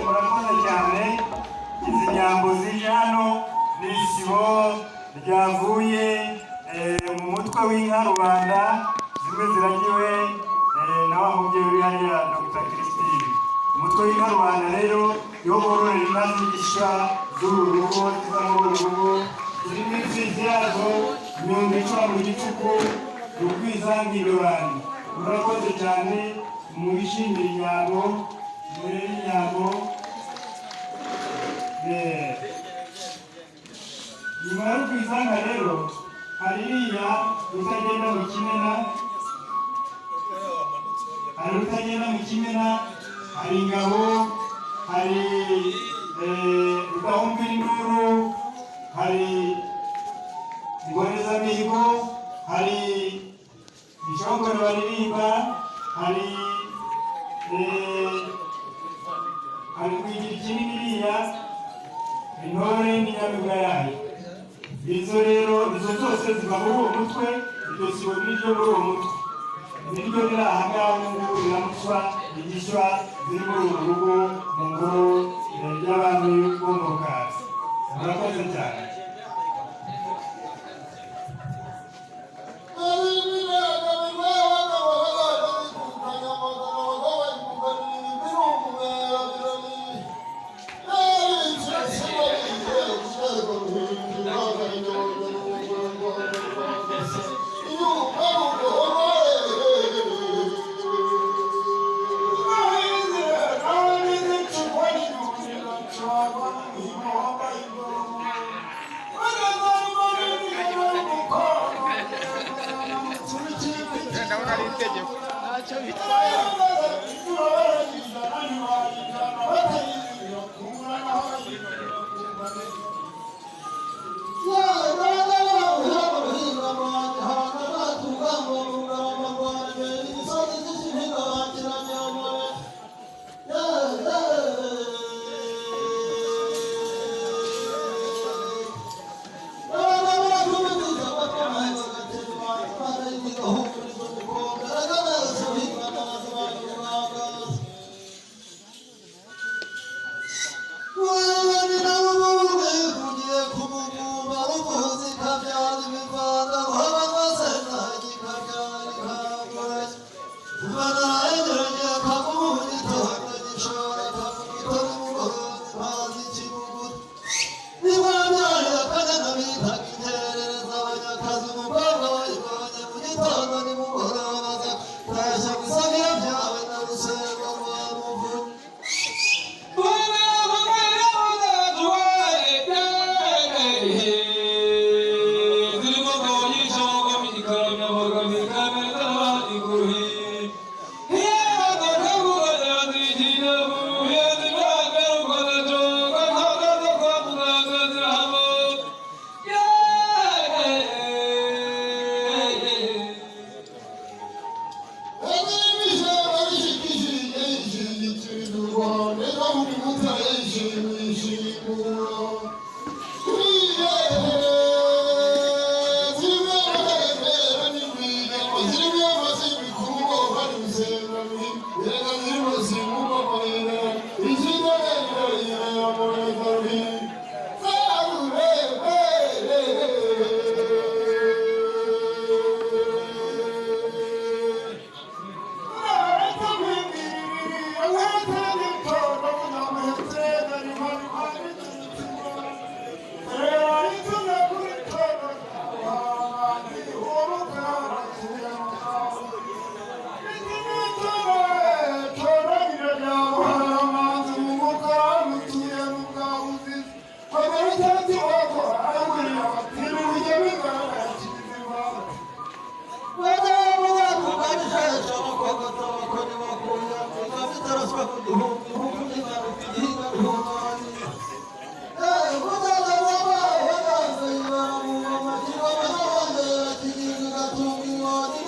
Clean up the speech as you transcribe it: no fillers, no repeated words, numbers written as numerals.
murakoze cyane. Izi nyambo zije hano ni isibo ryavuye mu mutwe w'inka rubanda, zimwe ziragiwe na wa mubyeyi uri hariya Dr. Christine. Umutwe w'inka rubanda rero yo bororera inka z'igishwa z'uru rugo, ziza muri uru rugo, zirimo imfizi yazo mirongo icumi mu gicuku, rukwizangirorani. Murakoze cyane, mwishimire inyambo, murebe inyambo. Nyuma yo kwizanga rero hari iriya utagenda mu kimena, hari utagenda mu kimena, hari ingabo, hari rudahumvira induru, hari ingorezamihigo, hari inshongore baririmba, hari kwigira kinini iriya intore n'inyamibwa yayo. Izo rero izo zose ziva muri uwo mutwe, iryo sibo niryo muri uwo mutwe, niryo riri aha ngaha n'ubu riramutswa igishwa ziri muri uru rugo mu ngoro y'abami bo mu Rukaza. Murakoze cyane. Thank you.